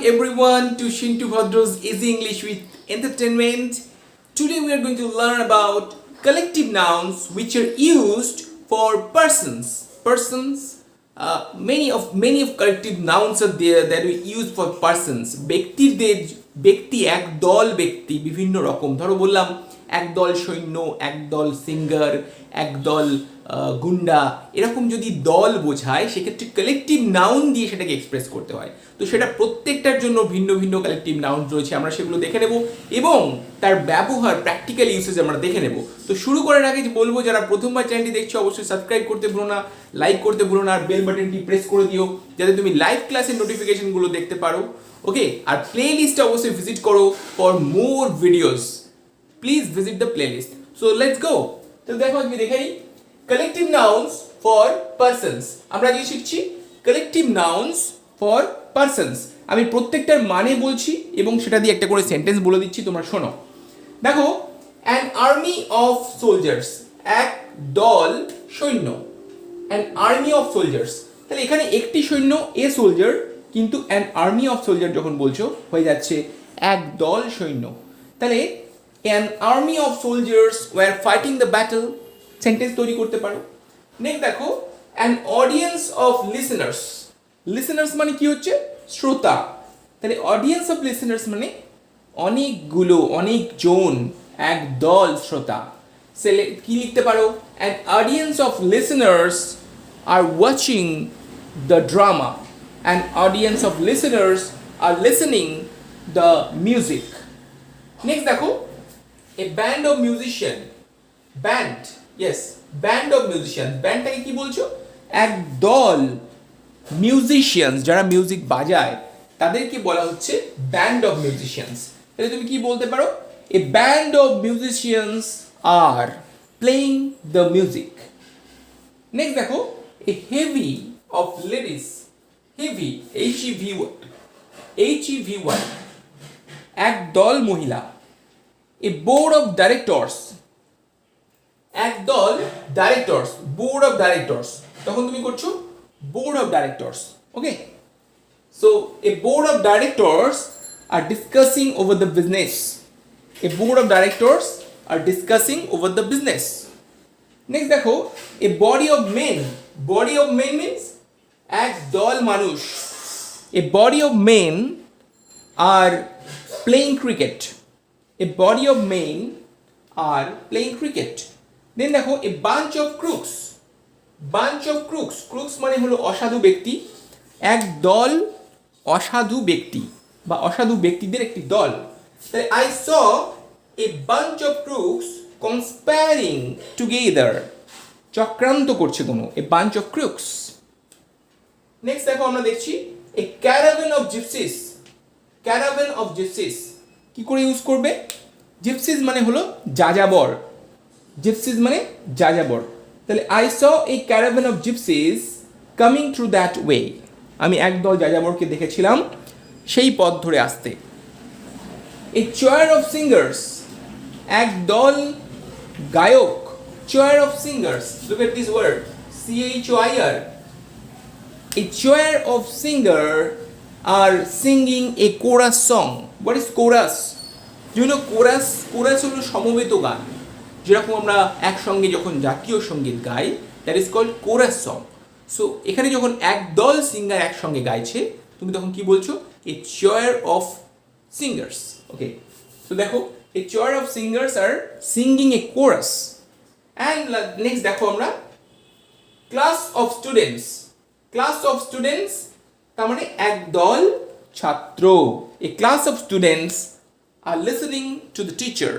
everyone to Shintu Bhadro's Easy English with Entertainment. Today we are going to learn about collective nouns which are used for persons. Many of collective nouns are there that we use for persons. ব্যক্তি একদল ব্যক্তি বিভিন্ন রকম, ধরো বললাম একদল সৈন্য, একদল সিঙ্গার, একদল গুন্ডা, এরকম যদি দল বোঝায় সেক্ষেত্রে কালেকটিভ নাউন দিয়ে সেটাকে এক্সপ্রেস করতে হয়। তো সেটা প্রত্যেকটার জন্য ভিন্ন ভিন্ন কালেকটিভ নাউন রয়েছে, আমরা সেগুলো দেখে নেব এবং তার ব্যবহার প্র্যাকটিক্যাল ইউসেজ আমরা দেখে নেব। তো শুরু করার আগে বলবো, যারা প্রথমবার চ্যানেলটি দেখছো অবশ্যই সাবস্ক্রাইব করতে ভুলো না, লাইক করতে ভুলো না, আর বেল বাটনটি প্রেস করে দিও যাতে তুমি লাইভ ক্লাসের নোটিফিকেশনগুলো দেখতে পারো। ওকে, আর প্লে লিস্টটা অবশ্যই ভিজিট করো for more videos. Please visit the playlist. So let's go. তো দেখো আজকে দেখে নিই কালেকটিভ নাউন্স ফর পারসনস। আমরা আজকে শিখছি কালেকটিভ নাউন্স ফর পারসনস। আমি প্রত্যেকটার মানে বলছি এবং সেটা দিয়ে একটা করে সেন্টেন্স বলে দিচ্ছি, তোমরা শোনো। দেখো, অ্যান আর্মি অফ সোলজার্স, এক দল সৈন্য। অ্যান আর্মি অফ সোলজার্স, তাহলে এখানে একটি সৈন্য এ সোলজার, কিন্তু অ্যান আর্মি অফ সোলজার যখন বলছো হয়ে যাচ্ছে এক দল সৈন্য। তাহলে an army of soldiers were fighting the battle, sentence তৈরি করতে পারো। নেক্সট দেখো, an audience of listeners. Listeners মানে কি হচ্ছে? শ্রোতা। তাহলে অডিয়েন্স অফ লিসেনার্স মানে অনেকগুলো, অনেকজন, এক দল শ্রোতা। কি লিখতে পারো? An audience of listeners are watching the drama, an audience of listeners are listening the music. Next দেখো, a band of musician. Band, yes, band of musician. ব্যান্ডটাকে কি বলছো? এক দল মিউজিশিয়ানস, যারা মিউজিক বাজায় তাদেরকে বলা হচ্ছে ব্যান্ড অফ মিউজিশিয়ানস। তাহলে তুমি কি বলতে পারো? A band of musicians are playing the music. Next দেখো, a heavy of ladies. Heavy, HEVY, এক দল মহিলা। এ বোর্ড অফ ডাইরেক্টরস, একদল ডাইরেক্টরস, বোর্ড অফ ডাইরেক্টরস, তখন তুমি করছো board of directors. Okay, so a board of directors are discussing over the business. A board of directors are discussing over the business. Next দেখো, a body of men. Body of men means এক দল মানুষ। A body of men are playing cricket. A body of men are playing cricket. Then দেখো, a bunch of crooks. Bunch of crooks, crooks মানে হলো অসাধু ব্যক্তি। এক দল অসাধু ব্যক্তি বা অসাধু ব্যক্তিদের একটি দল। তাহলে I saw a bunch of crooks conspiring together, চক্রান্ত করছে কোনো, a bunch of crooks. Next দেখো, আমরা দেখছি a caravan of gypsies. Caravan of gypsies কি করে ইউজ করবে? জিপসিস মানে হলো যাযাবর। জিপসিস মানে যাযাবর। তাহলে I saw A caravan of gypsies coming through that way, আমি একদল যাযাবরকে দেখেছিলাম সেই পথ ধরে আসতে। এ চয়ার অফ সিঙ্গার্স, এক দল গায়ক। Choir of singers, look at this word, CHOIR। A choir of singer are singing a chorus song. What is chorus? Do you know chorus? Chorus হলো সমবেত গান, যেরকম আমরা একসঙ্গে যখন জাতীয় সঙ্গীত গাই, that is called chorus song. So এখানে যখন একদল সিঙ্গার একসঙ্গে গাইছে তুমি তখন কি বলছো? এ choir of singers. ওকে, তো দেখো, এ choir of singers are singing a chorus. And next দেখো আমরা class of students. Class of students তার মানে একদল ছাত্র। A class of students are listening to the teacher.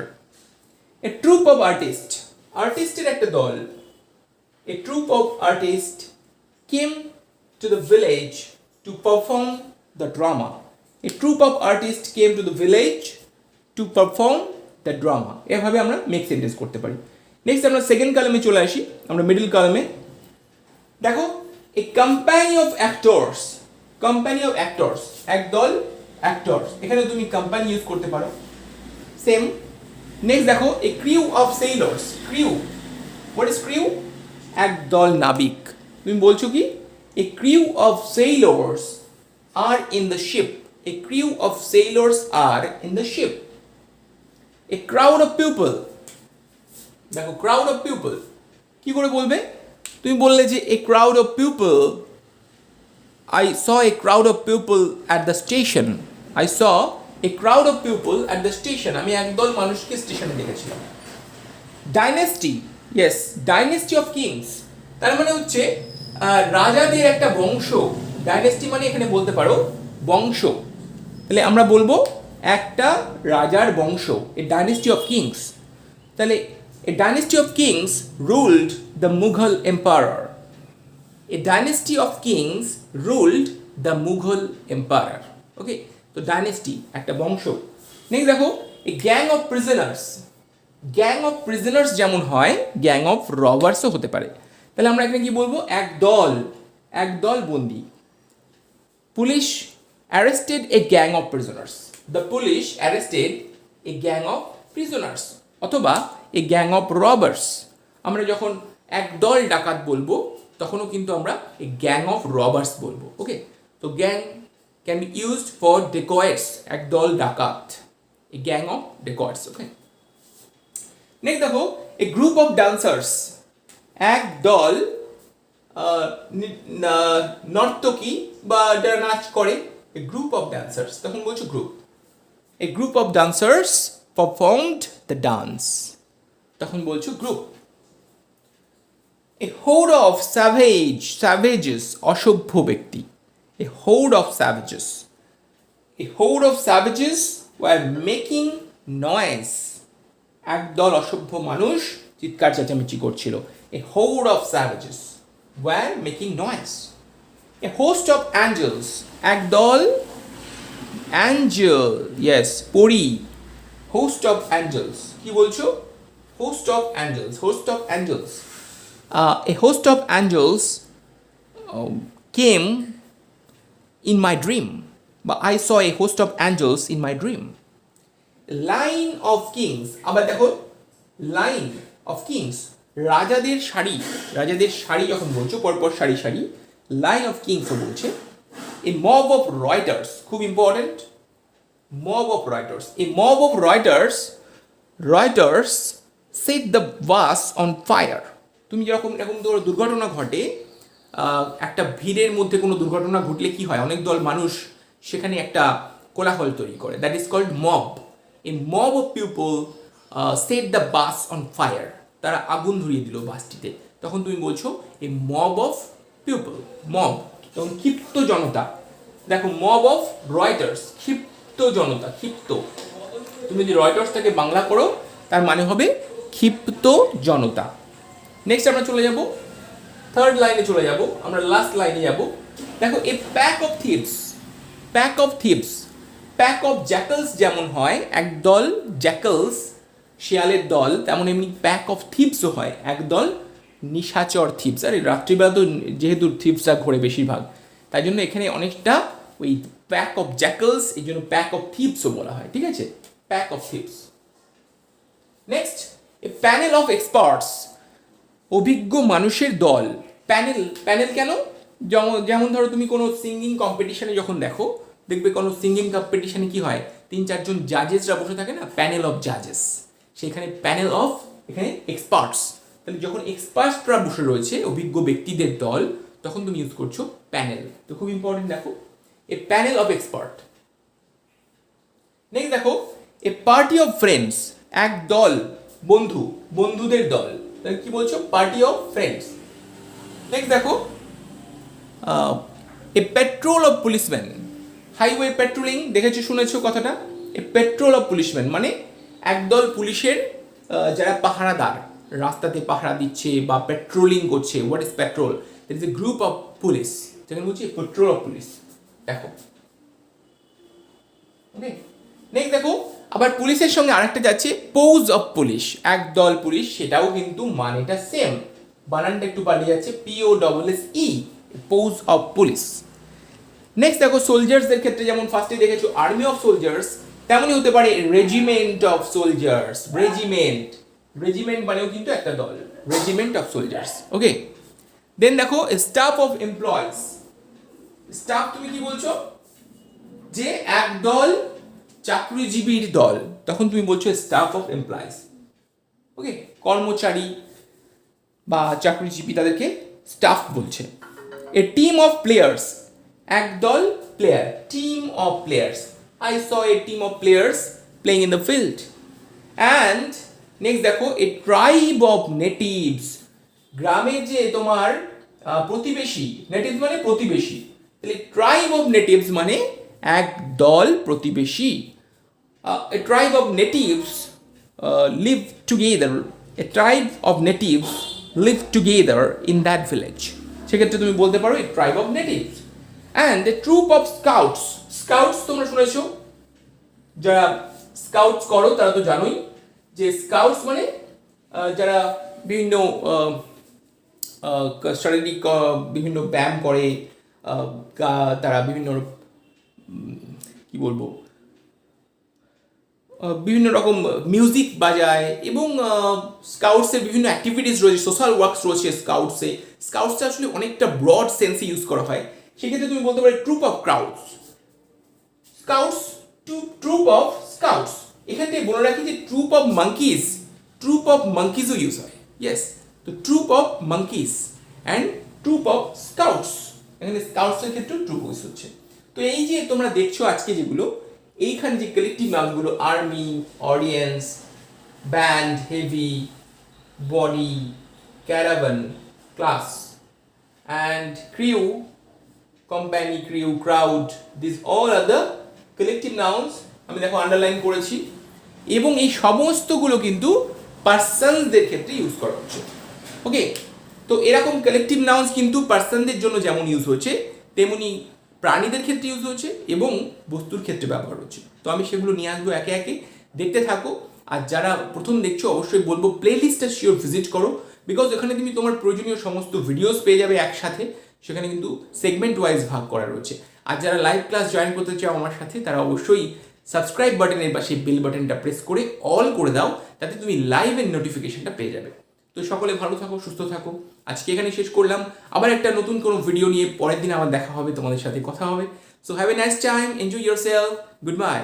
A troupe of artist, আর্টিস্টের একটা দল। A troupe of artist came to the village to perform the drama. A troupe of artist came to the village to perform the drama. এভাবে আমরা make sentence করতে পারি। Next আমরা second কলামে চলে আসি, আমরা মিডল কলামে। দেখো, a company of actors. Company of actors, একদল অ্যাক্টর্স, এখানে তুমি কোম্পানি ইউজ করতে পারো, সেম। নেক্সট দেখো, a crew of sailors. Crew, what is crew? একদল নাবিক। তুমি বলছো কি? A crew of sailors are in the ship. A crew of sailors are in the ship. A crowd of people. দেখো crowd of people কি করে বলবে? তুমি বললে যে a crowd of people, I saw a crowd of people at the station. I saw a crowd of people at the station. আমি একদল মানুষকে স্টেশনে দেখেছিলাম। Dynasty, yes, dynasty of kings, তার মানে হচ্ছে রাজাদের একটা বংশ। ডাইনেস্টি মানে এখানে বলতে পারো বংশ, তাহলে আমরা বলবো একটা রাজার বংশ, এ ডাইনেস্টি অফ কিংস। তাহলে a dynasty of kings ruled the Mughal empire. A dynasty of kings ruled the Mughal empire. Okay, তো ডাইনেস্টি একটা বংশ। নেক্সট দেখো a gang of prisoners. Gang of prisoners যেমন হয়, গ্যাং অফ রবার্সও হতে পারে। তাহলে আমরা এখানে কি বলবো? একদল বন্দী। Police arrested A gang of prisoners. The police arrested A gang of prisoners, অথবা এ গ্যাং অফ রবার্স। আমরা যখন একদল ডাকাত বলবো তখনও কিন্তু আমরা এ গ্যাং অফ রবার্স বলবো। ওকে, তো gang can be used for dacoits, একদল ডাকাত, a gang of dacoits. Okay, next দেখো এ গ্রুপ অফ ডান্সার্স, একদল নর্তকী বা যারা নাচ করে, এ গ্রুপ অফ ডান্সার্স, তখন বলছো group. A group of dancers performed the dance, তখন বলছো group. A horde of savages, অসভ্য ব্যক্তি। A horde of savages, a horde of savages were making noise, একদল অসভ্য মানুষ চিৎকার চেঁচামেচি করছিল। A horde of savages were making noise. A host of angels, একদল অ্যাঞ্জেল, ইয়েস, পরী। হোস্ট অফ অ্যাঞ্জেলস, কি বলছো? Host of angels, host of angels. A host of angels came in my dream, বা I saw a host of angels in my dream. Line of kings, আবার দেখো line of Kings, রাজাদের সারি, রাজাদের সারি যখন বলছো পরপর সারি সারি, লাইন অফ কিংসও বলছে। এ মব অফ রয়টার্স, খুব important, mob of Reuters. A mob of Reuters set the bus on fire. তুমি যখন এরকম দুর্ঘটনা ঘটে, একটা ভিড়ের মধ্যে কোনো দুর্ঘটনা ঘটলে কি হয়, অনেক দল মানুষ সেখানে একটা কোলাহল তৈরি করে, that is called mob. A mob of people set the bus on fire, তারা আগুন ধরিয়ে দিল বাসটিতে, তখন তুমি বলছো a mob of people, mob, তখন ক্ষিপ্ত জনতা। দেখো মব অফ রয়টার্স, ক্ষিপ্ত জনতা, ক্ষিপ্ত। তুমি যদি রয়টার্সটাকে বাংলা করো তার মানে হবে ক্ষিপ্ত জনতা। নেক্সট আমরা চলে যাব থার্ড লাইনে, চলে যাব আমরা লাস্ট লাইনে যাব। দেখো a pack of thieves, pack of thieves, pack of jackals যেমন হয় একদল জ্যাকলস, শিয়ালের দল, তেমন এমনি প্যাক অফ থিভসও হয় একদল নিশাচর থিভস। আর রাত্রিবেলা তো যেহেতু থিভসরা ঘোরে বেশিরভাগ, তাই জন্য এখানে অনেকটা ওই প্যাক অফ জ্যাকলস, এই জন্য প্যাক অফ থিভসও বলা হয়। ঠিক আছে, pack of thieves. Next A panel of experts, অভিজ্ঞ মানুষের দল। প্যানেল, প্যানেল কেন? যেমন ধরো তুমি কোনো সিঙ্গিং কম্পিটিশনে যখন দেখো, দেখবে কোনো সিঙ্গিং কম্পিটিশনে কি হয়, 3-4 জাজেসরা বসে থাকে না, প্যানেল অফ জাজেস, সেখানে প্যানেল অফ, এখানে এক্সপার্টস। তাহলে যখন এক্সপার্টসরা বসে রয়েছে, অভিজ্ঞ ব্যক্তিদের দল, তখন তুমি ইউজ করছো প্যানেল। তো খুব ইম্পর্টেন্ট, দেখো এ প্যানেল অফ এক্সপার্ট। নেক্সট দেখো এ পার্টি অফ ফ্রেন্ডস, এক দল বন্ধু, বন্ধুদের দল, তাহলে কি বলছো? Party of friends. নেক্সট দেখো a patrol of policeman, highway patrolling দেখেছো শুনেছো কথাটা? এ পেট্রোল অফ পুলিশম্যান মানে একদল পুলিশের যারা পাহারাদার, রাস্তাতে পাহারা দিচ্ছে বা পেট্রোলিং করছে। What is petrol? That is a group of police, যেখানে বলছি পেট্রোল অফ পুলিশ। দেখো ওকে, নেক্সট দেখো আবার পুলিশের সঙ্গে আরেকটা যাচ্ছে পোজ অফ পুলিশ, একদল পুলিশ, সেটাও কিন্তু মানেটা সেম, বানানটা একটু পাল্টে যাচ্ছে, POSSE, posse of police. Next দেখো সোলজার্সদের ক্ষেত্রে যেমন ফার্স্টে দেখেছো আর্মি অফ সোলজার্স, তেমনই হতে পারে regiment of soldiers. Regiment, regiment মানেও কিন্তু একটা দল, regiment of soldiers. Okay, then দেখো স্টাফ অফ এমপ্লয়িজ, স্টাফ তুমি কি বলছো? যে একদল চাকরিজীবীর দল, তখন তুমি বলছো স্টাফ অফ এমপ্লয়িজ। ওকে, কর্মচারী বা চাকরিজীবী তাদেরকে স্টাফ বলছে। এ টিম অফ প্লেয়ার্স, একদল player, team of players. I saw A team of players playing in the field. And next দেখো, এ ট্রাইব অফ নেটিভস, গ্রামের যে তোমার প্রতিবেশী, নেটিভস মানে প্রতিবেশী, তাহলে ট্রাইব অফ নেটিভস মানে এক দল প্রতিবেশী। A tribe of natives live together, a tribe of natives live together in that village. সেক্ষেত্রে তুমি বলতে পারো a tribe of natives. And a troupe of scouts, scouts তোমরা শুনেছো, যারা স্কাউটস করো তারা তো জানোই যে স্কাউটস মানে যারা বিভিন্ন শারীরিক বিভিন্ন ব্যায়াম করে, তারা বিভিন্ন কি বলবো বিভিন্ন রকম মিউজিক বাজায়, এবং স্কাউটসের বিভিন্ন অ্যাক্টিভিটিস রয়েছে, সোশ্যাল ওয়ার্কস রয়েছে স্কাউটসে। স্কাউটসে আসলে অনেকটা ব্রড সেন্সে ইউজ করা হয়। সেক্ষেত্রে তুমি বলতে পারো troupe of crowds, scouts to troupe of scouts. এখান থেকে বলে রাখি যে ট্রুপ অফ মাঙ্কিজ, ট্রুপ অফ মাঙ্কিজও ইউজ হয়। ইয়েস, তো troupe of monkeys and troupe of scouts, এখানে স্কাউটসের ক্ষেত্রে ট্রুপ ইউজ হচ্ছে। তো এই যে তোমরা দেখছো আজকে যেগুলো, এইখানে যে কালেকটিভ নাউনগুলো, army, audience, band, heavy, body, caravan, class and crew, company, crew, crowd, this all are the collective nouns. আমি দেখো আন্ডারলাইন করেছি, এবং এই সমস্তগুলো কিন্তু পার্সনদের ক্ষেত্রে ইউজ করা হচ্ছে। ওকে, তো এরকম কালেকটিভ নাউন্স কিন্তু পার্সনদের জন্য যেমন ইউজ হচ্ছে, তেমনি প্রাণীদের ক্ষেত্রে ইউজ হচ্ছে এবং বস্তুর ক্ষেত্রে ব্যবহার হচ্ছে। তো আমি সেগুলো নিয়ে আসবো একে একে, দেখতে থাকো। আর যারা প্রথম দেখছো অবশ্যই বলবো প্লে লিস্টটা শিওর ভিজিট করো, বিকজ এখানে তুমি তোমার প্রয়োজনীয় সমস্ত ভিডিওস পেয়ে যাবে একসাথে। সেখানে কিন্তু সেগমেন্ট ওয়াইজ ভাগ করা রয়েছে। আর যারা লাইভ ক্লাস জয়েন করতে চাও আমার সাথে, তারা অবশ্যই সাবস্ক্রাইব বাটনের বা সেই বেল বাটনটা প্রেস করে অল করে দাও, তাতে তুমি লাইভের নোটিফিকেশনটা পেয়ে যাবে। তো সকলে ভালো থাকো, সুস্থ থাকো। আজকে এখানে শেষ করলাম, আবার একটা নতুন কোনো ভিডিও নিয়ে পরের দিন আবার দেখা হবে, তোমাদের সাথে কথা হবে। So have a nice time, enjoy yourself, good bye.